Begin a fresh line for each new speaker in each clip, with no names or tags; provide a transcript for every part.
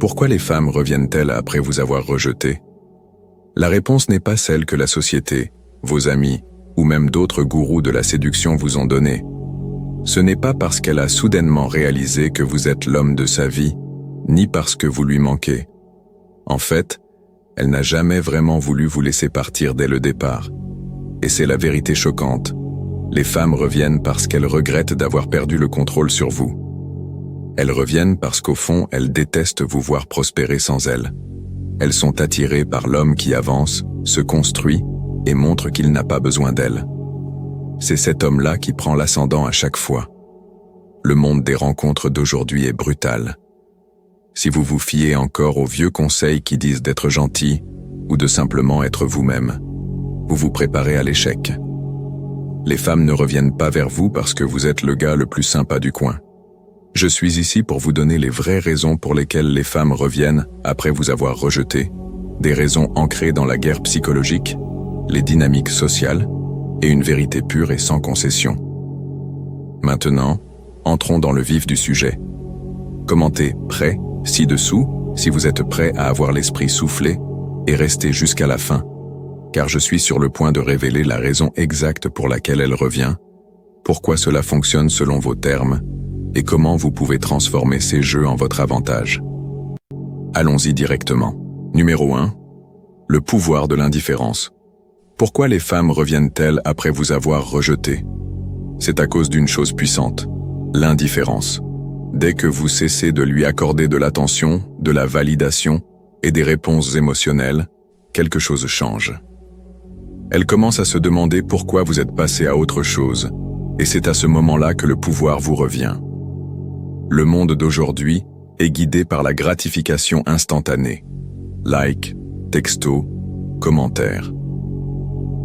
Pourquoi les femmes reviennent-elles après vous avoir rejeté? La réponse n'est pas celle que la société, vos amis, ou même d'autres gourous de la séduction vous ont donnée. Ce n'est pas parce qu'elle a soudainement réalisé que vous êtes l'homme de sa vie, ni parce que vous lui manquez. En fait, elle n'a jamais vraiment voulu vous laisser partir dès le départ. Et c'est la vérité choquante. Les femmes reviennent parce qu'elles regrettent d'avoir perdu le contrôle sur vous. Elles reviennent parce qu'au fond, elles détestent vous voir prospérer sans elles. Elles sont attirées par l'homme qui avance, se construit et montre qu'il n'a pas besoin d'elles. C'est cet homme-là qui prend l'ascendant à chaque fois. Le monde des rencontres d'aujourd'hui est brutal. Si vous vous fiez encore aux vieux conseils qui disent d'être gentil ou de simplement être vous-même, vous vous préparez à l'échec. Les femmes ne reviennent pas vers vous parce que vous êtes le gars le plus sympa du coin. Je suis ici pour vous donner les vraies raisons pour lesquelles les femmes reviennent après vous avoir rejeté, des raisons ancrées dans la guerre psychologique, les dynamiques sociales et une vérité pure et sans concession. Maintenant, entrons dans le vif du sujet. Commentez « prêt » ci-dessous si vous êtes prêt à avoir l'esprit soufflé et restez jusqu'à la fin, car je suis sur le point de révéler la raison exacte pour laquelle elle revient, pourquoi cela fonctionne selon vos termes, et comment vous pouvez transformer ces jeux en votre avantage. Allons-y directement. Numéro 1. Le pouvoir de l'indifférence. Pourquoi les femmes reviennent-elles après vous avoir rejeté? C'est à cause d'une chose puissante, l'indifférence. Dès que vous cessez de lui accorder de l'attention, de la validation et des réponses émotionnelles, quelque chose change. Elle commence à se demander pourquoi vous êtes passé à autre chose, et c'est à ce moment-là que le pouvoir vous revient. Le monde d'aujourd'hui est guidé par la gratification instantanée. Like, texto, commentaires.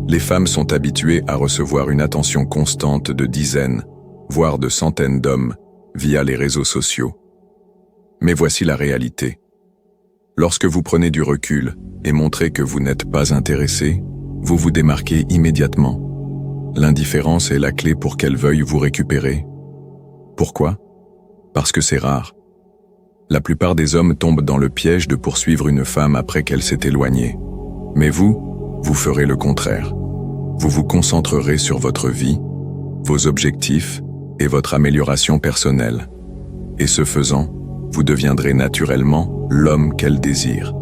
Les femmes sont habituées à recevoir une attention constante de dizaines, voire de centaines d'hommes via les réseaux sociaux. Mais voici la réalité. Lorsque vous prenez du recul et montrez que vous n'êtes pas intéressé, vous vous démarquez immédiatement. L'indifférence est la clé pour qu'elle veuille vous récupérer. Pourquoi? Parce que c'est rare. La plupart des hommes tombent dans le piège de poursuivre une femme après qu'elle s'est éloignée. Mais vous ferez le contraire. Vous vous concentrerez sur votre vie, vos objectifs et votre amélioration personnelle. Et ce faisant, vous deviendrez naturellement l'homme qu'elle désire.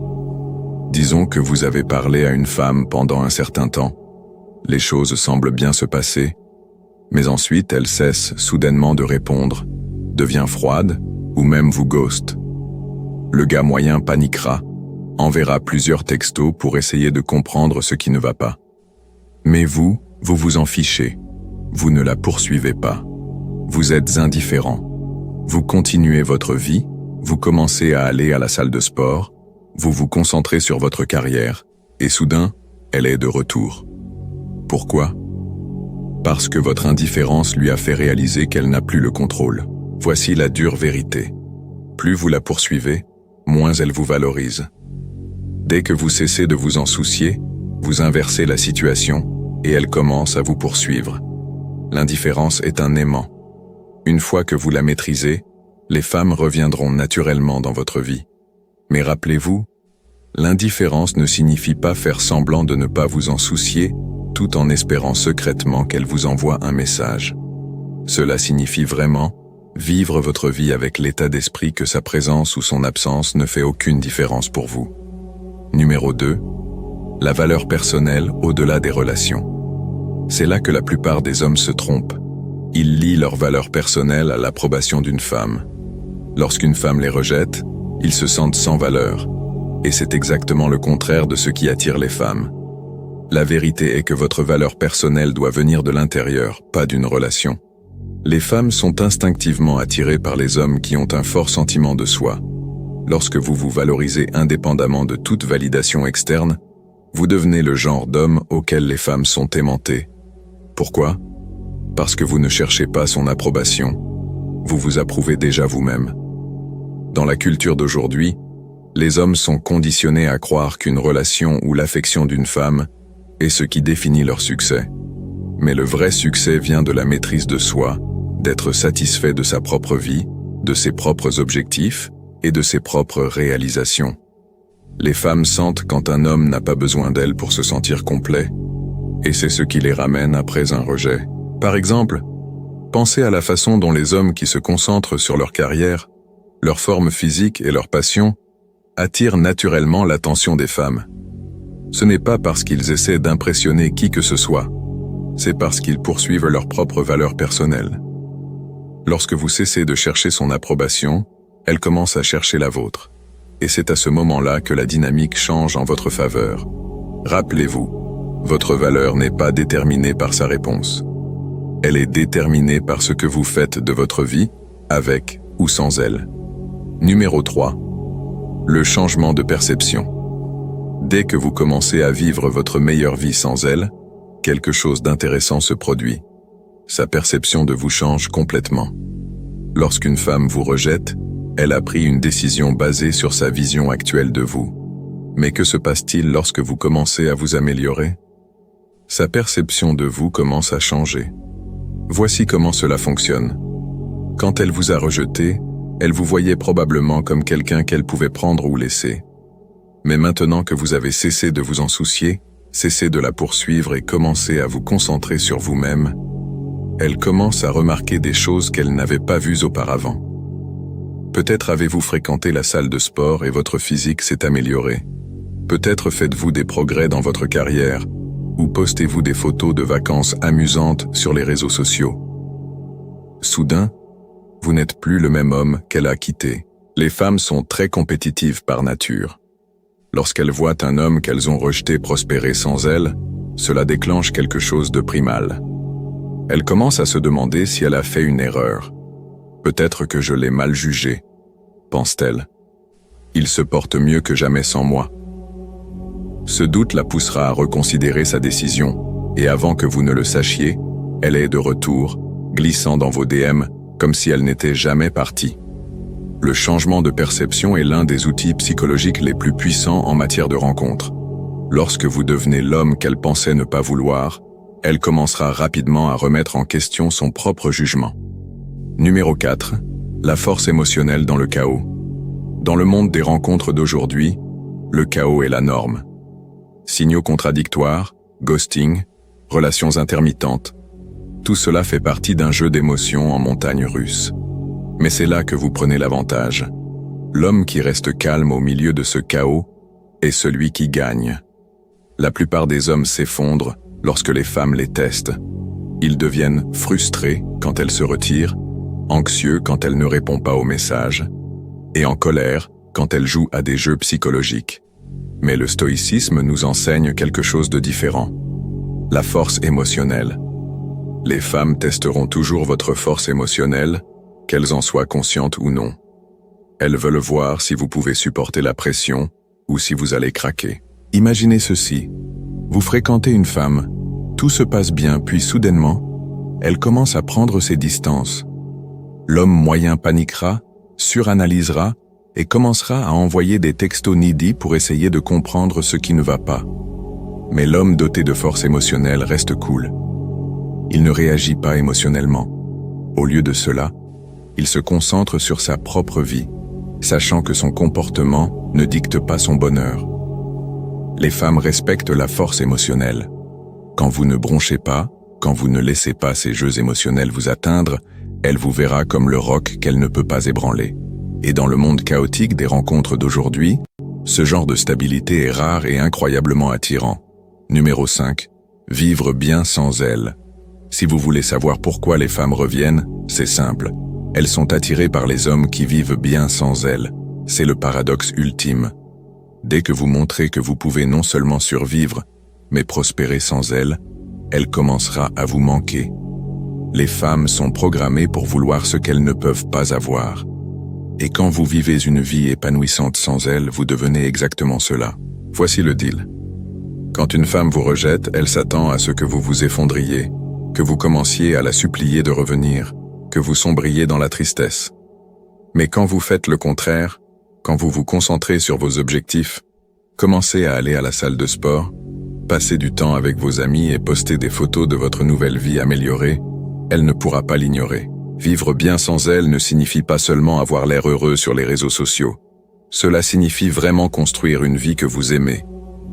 Disons que vous avez parlé à une femme pendant un certain temps. Les choses semblent bien se passer, mais ensuite elle cesse soudainement de répondre, devient froide ou même vous ghost. Le gars moyen paniquera, enverra plusieurs textos pour essayer de comprendre ce qui ne va pas. Mais vous vous en fichez. Vous ne la poursuivez pas. Vous êtes indifférent. Vous continuez votre vie, vous commencez à aller à la salle de sport, vous vous concentrez sur votre carrière, et soudain, elle est de retour. Pourquoi? Parce que votre indifférence lui a fait réaliser qu'elle n'a plus le contrôle. Voici la dure vérité. Plus vous la poursuivez, moins elle vous valorise. Dès que vous cessez de vous en soucier, vous inversez la situation et elle commence à vous poursuivre. L'indifférence est un aimant. Une fois que vous la maîtrisez, les femmes reviendront naturellement dans votre vie. Mais rappelez-vous, l'indifférence ne signifie pas faire semblant de ne pas vous en soucier, tout en espérant secrètement qu'elle vous envoie un message. Cela signifie vraiment vivre votre vie avec l'état d'esprit que sa présence ou son absence ne fait aucune différence pour vous. Numéro 2. La valeur personnelle au-delà des relations. C'est là que la plupart des hommes se trompent. Ils lient leur valeur personnelle à l'approbation d'une femme. Lorsqu'une femme les rejette, ils se sentent sans valeur. Et c'est exactement le contraire de ce qui attire les femmes. La vérité est que votre valeur personnelle doit venir de l'intérieur, pas d'une relation. Les femmes sont instinctivement attirées par les hommes qui ont un fort sentiment de soi. Lorsque vous vous valorisez indépendamment de toute validation externe, vous devenez le genre d'homme auquel les femmes sont aimantées. Pourquoi? Parce que vous ne cherchez pas son approbation. Vous vous approuvez déjà vous-même. Dans la culture d'aujourd'hui, les hommes sont conditionnés à croire qu'une relation ou l'affection d'une femme est ce qui définit leur succès. Mais le vrai succès vient de la maîtrise de soi, d'être satisfait de sa propre vie, de ses propres objectifs et de ses propres réalisations. Les femmes sentent quand un homme n'a pas besoin d'elles pour se sentir complet, et c'est ce qui les ramène après un rejet. Par exemple, pensez à la façon dont les hommes qui se concentrent sur leur carrière, leur forme physique et leur passion attirent naturellement l'attention des femmes. Ce n'est pas parce qu'ils essaient d'impressionner qui que ce soit, c'est parce qu'ils poursuivent leurs propres valeurs personnelles. Lorsque vous cessez de chercher son approbation, elle commence à chercher la vôtre. Et c'est à ce moment-là que la dynamique change en votre faveur. Rappelez-vous, votre valeur n'est pas déterminée par sa réponse. Elle est déterminée par ce que vous faites de votre vie, avec ou sans elle. Numéro 3. Le changement de perception. Dès que vous commencez à vivre votre meilleure vie sans elle, quelque chose d'intéressant se produit. Sa perception de vous change complètement. Lorsqu'une femme vous rejette, elle a pris une décision basée sur sa vision actuelle de vous. Mais que se passe-t-il lorsque vous commencez à vous améliorer? Sa perception de vous commence à changer. Voici comment cela fonctionne. Quand elle vous a rejeté, elle vous voyait probablement comme quelqu'un qu'elle pouvait prendre ou laisser. Mais maintenant que vous avez cessé de vous en soucier, cessez de la poursuivre et commencez à vous concentrer sur vous-même, elle commence à remarquer des choses qu'elle n'avait pas vues auparavant. Peut-être avez-vous fréquenté la salle de sport et votre physique s'est amélioré. Peut-être faites-vous des progrès dans votre carrière, ou postez-vous des photos de vacances amusantes sur les réseaux sociaux. Soudain, vous n'êtes plus le même homme qu'elle a quitté. Les femmes sont très compétitives par nature. Lorsqu'elles voient un homme qu'elles ont rejeté prospérer sans elles, cela déclenche quelque chose de primal. Elle commence à se demander si elle a fait une erreur. Peut-être que je l'ai mal jugé, pense-t-elle. Il se porte mieux que jamais sans moi. Ce doute la poussera à reconsidérer sa décision, et avant que vous ne le sachiez, elle est de retour, glissant dans vos DM comme si elle n'était jamais partie. Le changement de perception est l'un des outils psychologiques les plus puissants en matière de rencontre. Lorsque vous devenez l'homme qu'elle pensait ne pas vouloir, elle commencera rapidement à remettre en question son propre jugement. Numéro 4. La force émotionnelle dans le chaos. Dans le monde des rencontres d'aujourd'hui, le chaos est la norme. Signaux contradictoires, ghosting, relations intermittentes, tout cela fait partie d'un jeu d'émotions en montagne russe. Mais c'est là que vous prenez l'avantage. L'homme qui reste calme au milieu de ce chaos est celui qui gagne. La plupart des hommes s'effondrent lorsque les femmes les testent. Ils deviennent frustrés quand elles se retirent, anxieux quand elles ne répondent pas aux messages, et en colère quand elles jouent à des jeux psychologiques. Mais le stoïcisme nous enseigne quelque chose de différent. La force émotionnelle. Les femmes testeront toujours votre force émotionnelle, qu'elles en soient conscientes ou non. Elles veulent voir si vous pouvez supporter la pression ou si vous allez craquer. Imaginez ceci. Vous fréquentez une femme, tout se passe bien, puis soudainement, elle commence à prendre ses distances. L'homme moyen paniquera, suranalysera et commencera à envoyer des textos needy pour essayer de comprendre ce qui ne va pas. Mais l'homme doté de force émotionnelle reste cool. Il ne réagit pas émotionnellement. Au lieu de cela, il se concentre sur sa propre vie, sachant que son comportement ne dicte pas son bonheur. Les femmes respectent la force émotionnelle. Quand vous ne bronchez pas, quand vous ne laissez pas ces jeux émotionnels vous atteindre, elle vous verra comme le roc qu'elle ne peut pas ébranler. Et dans le monde chaotique des rencontres d'aujourd'hui, ce genre de stabilité est rare et incroyablement attirant. Numéro 5. Vivre bien sans elle. Si vous voulez savoir pourquoi les femmes reviennent, c'est simple. Elles sont attirées par les hommes qui vivent bien sans elles. C'est le paradoxe ultime. Dès que vous montrez que vous pouvez non seulement survivre, mais prospérer sans elle, elle commencera à vous manquer. Les femmes sont programmées pour vouloir ce qu'elles ne peuvent pas avoir. Et quand vous vivez une vie épanouissante sans elle, vous devenez exactement cela. Voici le deal. Quand une femme vous rejette, elle s'attend à ce que vous vous effondriez, que vous commenciez à la supplier de revenir, que vous sombriez dans la tristesse. Mais quand vous faites le contraire, quand vous vous concentrez sur vos objectifs, commencez à aller à la salle de sport, passez du temps avec vos amis et postez des photos de votre nouvelle vie améliorée, elle ne pourra pas l'ignorer. Vivre bien sans elle ne signifie pas seulement avoir l'air heureux sur les réseaux sociaux. Cela signifie vraiment construire une vie que vous aimez,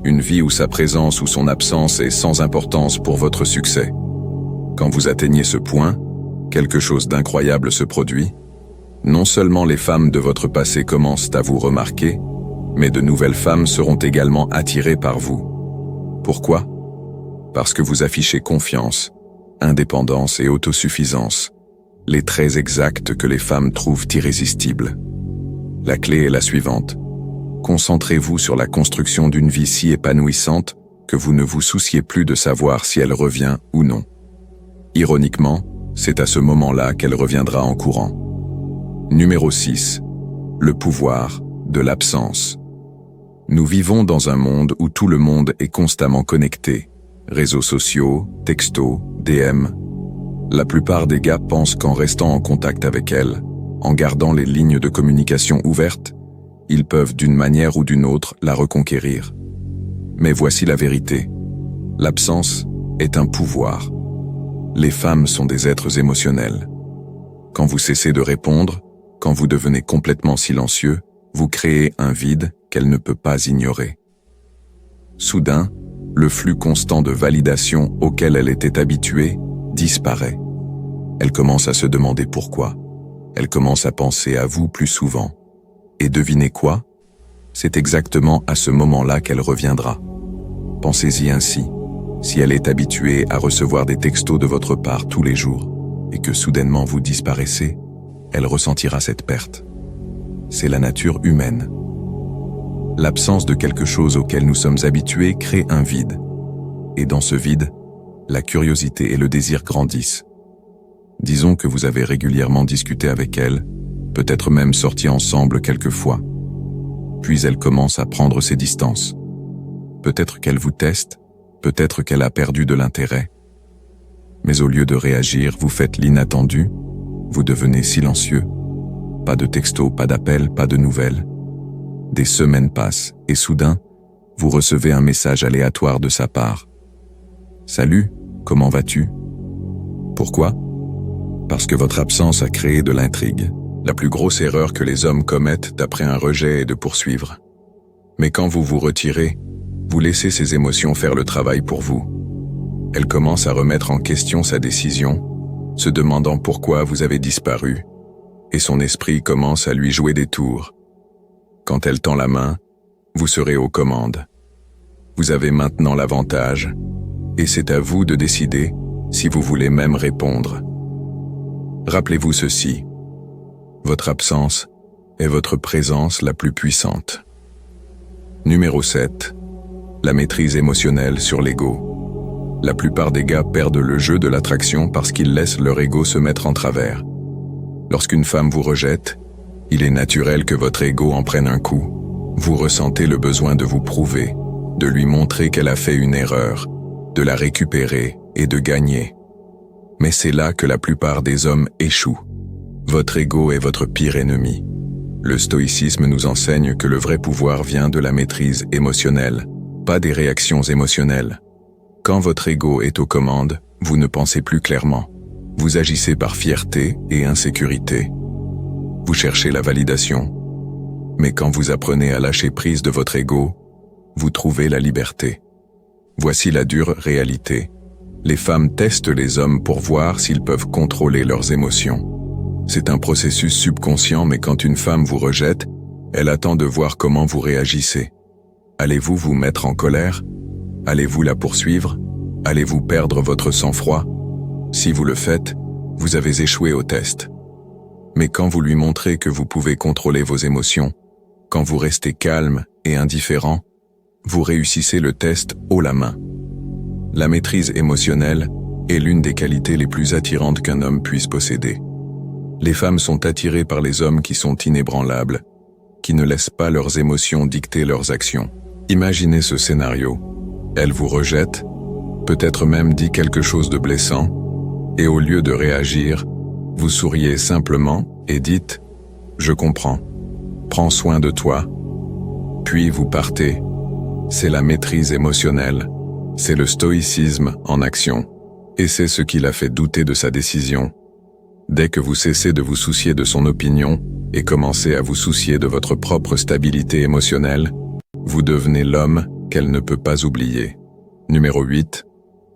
une vie où sa présence ou son absence est sans importance pour votre succès. Quand vous atteignez ce point, quelque chose d'incroyable se produit. Non seulement les femmes de votre passé commencent à vous remarquer, mais de nouvelles femmes seront également attirées par vous. Pourquoi? Parce que vous affichez confiance, indépendance et autosuffisance, les traits exacts que les femmes trouvent irrésistibles. La clé est la suivante. Concentrez-vous sur la construction d'une vie si épanouissante que vous ne vous souciez plus de savoir si elle revient ou non. Ironiquement, c'est à ce moment-là qu'elle reviendra en courant. Numéro 6. Le pouvoir de l'absence. Nous vivons dans un monde où tout le monde est constamment connecté. Réseaux sociaux, textos, DM. La plupart des gars pensent qu'en restant en contact avec elle, en gardant les lignes de communication ouvertes, ils peuvent d'une manière ou d'une autre la reconquérir. Mais voici la vérité. L'absence est un pouvoir. Les femmes sont des êtres émotionnels. Quand vous cessez de répondre, quand vous devenez complètement silencieux, vous créez un vide qu'elle ne peut pas ignorer. Soudain, le flux constant de validation auquel elle était habituée disparaît. Elle commence à se demander pourquoi. Elle commence à penser à vous plus souvent. Et devinez quoi? C'est exactement à ce moment-là qu'elle reviendra. Pensez-y ainsi. Si elle est habituée à recevoir des textos de votre part tous les jours, et que soudainement vous disparaissez, elle ressentira cette perte. C'est la nature humaine. L'absence de quelque chose auquel nous sommes habitués crée un vide. Et dans ce vide, la curiosité et le désir grandissent. Disons que vous avez régulièrement discuté avec elle, peut-être même sorti ensemble quelques fois. Puis elle commence à prendre ses distances. Peut-être qu'elle vous teste, peut-être qu'elle a perdu de l'intérêt. Mais au lieu de réagir, vous faites l'inattendu, vous devenez silencieux. Pas de texto, pas d'appel, pas de nouvelles. Des semaines passent et soudain, vous recevez un message aléatoire de sa part. « Salut, comment vas-tu » Pourquoi? Parce que votre absence a créé de l'intrigue. La plus grosse erreur que les hommes commettent d'après un rejet est de poursuivre. Mais quand vous vous retirez, vous laissez ces émotions faire le travail pour vous. Elle commence à remettre en question sa décision, se demandant pourquoi vous avez disparu, et son esprit commence à lui jouer des tours. Quand elle tend la main, vous serez aux commandes. Vous avez maintenant l'avantage, et c'est à vous de décider si vous voulez même répondre. Rappelez-vous ceci. Votre absence est votre présence la plus puissante. Numéro 7. La maîtrise émotionnelle sur l'ego. La plupart des gars perdent le jeu de l'attraction parce qu'ils laissent leur ego se mettre en travers. Lorsqu'une femme vous rejette, il est naturel que votre ego en prenne un coup. Vous ressentez le besoin de vous prouver, de lui montrer qu'elle a fait une erreur, de la récupérer et de gagner. Mais c'est là que la plupart des hommes échouent. Votre ego est votre pire ennemi. Le stoïcisme nous enseigne que le vrai pouvoir vient de la maîtrise émotionnelle, pas des réactions émotionnelles. Quand votre ego est aux commandes, vous ne pensez plus clairement. Vous agissez par fierté et insécurité. Vous cherchez la validation. Mais quand vous apprenez à lâcher prise de votre ego, vous trouvez la liberté. Voici la dure réalité. Les femmes testent les hommes pour voir s'ils peuvent contrôler leurs émotions. C'est un processus subconscient, mais quand une femme vous rejette, elle attend de voir comment vous réagissez. Allez-vous vous mettre en colère? Allez-vous la poursuivre? Allez-vous perdre votre sang-froid? Si vous le faites, vous avez échoué au test. Mais quand vous lui montrez que vous pouvez contrôler vos émotions, quand vous restez calme et indifférent, vous réussissez le test haut la main. La maîtrise émotionnelle est l'une des qualités les plus attirantes qu'un homme puisse posséder. Les femmes sont attirées par les hommes qui sont inébranlables, qui ne laissent pas leurs émotions dicter leurs actions. Imaginez ce scénario. Elle vous rejette, peut-être même dit quelque chose de blessant, et au lieu de réagir, vous souriez simplement et dites « Je comprends, prends soin de toi ». Puis vous partez. C'est la maîtrise émotionnelle, c'est le stoïcisme en action, et c'est ce qui l'a fait douter de sa décision. Dès que vous cessez de vous soucier de son opinion et commencez à vous soucier de votre propre stabilité émotionnelle, vous devenez l'homme qu'elle ne peut pas oublier. Numéro 8.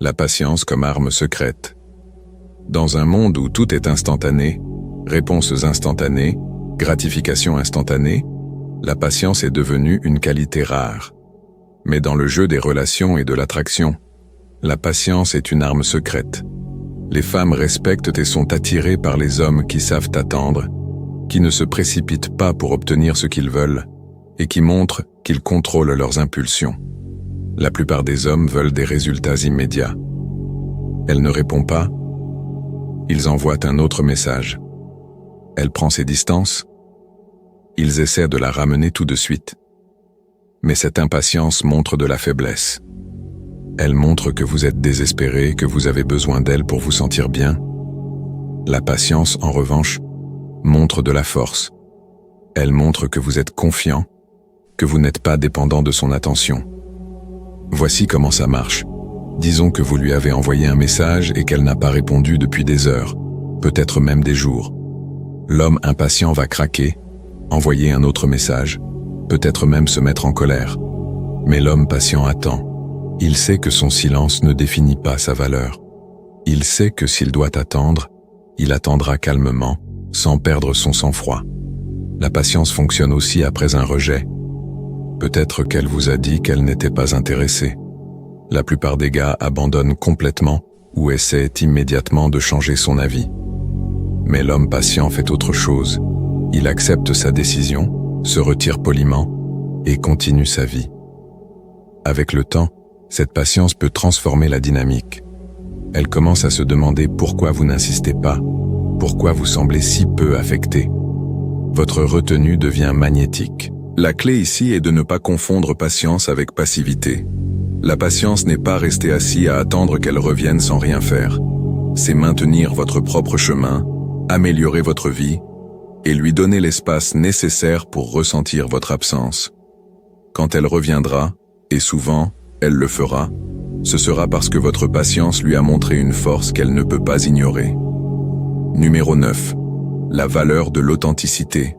La patience comme arme secrète. Dans un monde où tout est instantané, réponses instantanées, gratification instantanée, la patience est devenue une qualité rare. Mais dans le jeu des relations et de l'attraction, la patience est une arme secrète. Les femmes respectent et sont attirées par les hommes qui savent attendre, qui ne se précipitent pas pour obtenir ce qu'ils veulent, et qui montrent qu'ils contrôlent leurs impulsions. La plupart des hommes veulent des résultats immédiats. Elle ne répond pas, ils envoient un autre message. Elle prend ses distances, ils essaient de la ramener tout de suite. Mais cette impatience montre de la faiblesse. Elle montre que vous êtes désespéré, que vous avez besoin d'elle pour vous sentir bien. La patience, en revanche, montre de la force. Elle montre que vous êtes confiant, que vous n'êtes pas dépendant de son attention. Voici comment ça marche. Disons que vous lui avez envoyé un message et qu'elle n'a pas répondu depuis des heures, peut-être même des jours. L'homme impatient va craquer, envoyer un autre message, peut-être même se mettre en colère. Mais l'homme patient attend. Il sait que son silence ne définit pas sa valeur. Il sait que s'il doit attendre, il attendra calmement, sans perdre son sang-froid. La patience fonctionne aussi après un rejet. Peut-être qu'elle vous a dit qu'elle n'était pas intéressée. La plupart des gars abandonnent complètement ou essaient immédiatement de changer son avis. Mais l'homme patient fait autre chose. Il accepte sa décision, se retire poliment et continue sa vie. Avec le temps, cette patience peut transformer la dynamique. Elle commence à se demander pourquoi vous n'insistez pas, pourquoi vous semblez si peu affecté. Votre retenue devient magnétique. La clé ici est de ne pas confondre patience avec passivité. La patience n'est pas rester assis à attendre qu'elle revienne sans rien faire. C'est maintenir votre propre chemin, améliorer votre vie et lui donner l'espace nécessaire pour ressentir votre absence. Quand elle reviendra, et souvent, elle le fera, ce sera parce que votre patience lui a montré une force qu'elle ne peut pas ignorer. Numéro 9. La valeur de l'authenticité.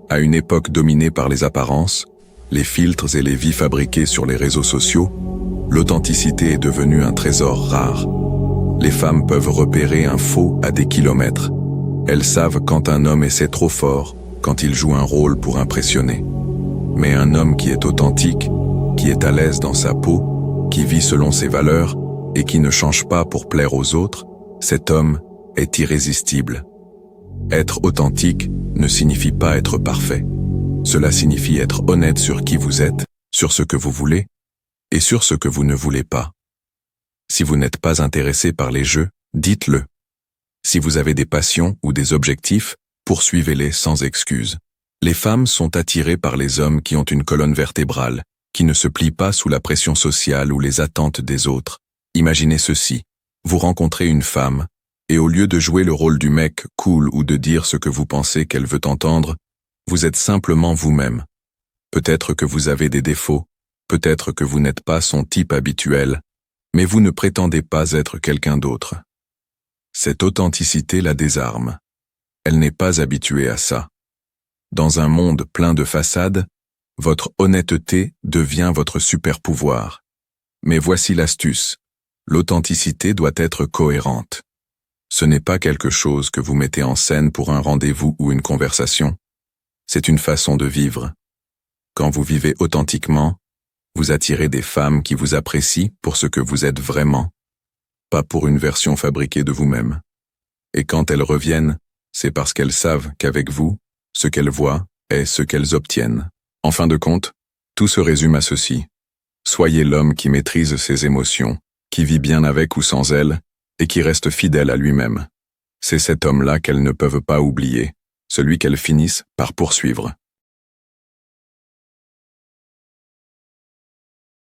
À une époque dominée par les apparences, les filtres et les vies fabriquées sur les réseaux sociaux, l'authenticité est devenue un trésor rare. Les femmes peuvent repérer un faux à des kilomètres. Elles savent quand un homme essaie trop fort, quand il joue un rôle pour impressionner. Mais un homme qui est authentique, qui est à l'aise dans sa peau, qui vit selon ses valeurs et qui ne change pas pour plaire aux autres, cet homme est irrésistible. Être authentique ne signifie pas être parfait. Cela signifie être honnête sur qui vous êtes, sur ce que vous voulez et sur ce que vous ne voulez pas. Si vous n'êtes pas intéressé par les jeux, dites-le. Si vous avez des passions ou des objectifs, poursuivez-les sans excuse. Les femmes sont attirées par les hommes qui ont une colonne vertébrale, qui ne se plient pas sous la pression sociale ou les attentes des autres. Imaginez ceci. Vous rencontrez une femme, et au lieu de jouer le rôle du mec cool ou de dire ce que vous pensez qu'elle veut entendre, vous êtes simplement vous-même. Peut-être que vous avez des défauts, peut-être que vous n'êtes pas son type habituel, mais vous ne prétendez pas être quelqu'un d'autre. Cette authenticité la désarme. Elle n'est pas habituée à ça. Dans un monde plein de façades, votre honnêteté devient votre super pouvoir. Mais voici l'astuce. L'authenticité doit être cohérente. Ce n'est pas quelque chose que vous mettez en scène pour un rendez-vous ou une conversation. C'est une façon de vivre. Quand vous vivez authentiquement, vous attirez des femmes qui vous apprécient pour ce que vous êtes vraiment, pas pour une version fabriquée de vous-même. Et quand elles reviennent, c'est parce qu'elles savent qu'avec vous, ce qu'elles voient est ce qu'elles obtiennent. En fin de compte, tout se résume à ceci. Soyez l'homme qui maîtrise ses émotions, qui vit bien avec ou sans elles, et qui reste fidèle à lui-même. C'est cet homme-là qu'elles ne peuvent pas oublier, celui qu'elles finissent par poursuivre.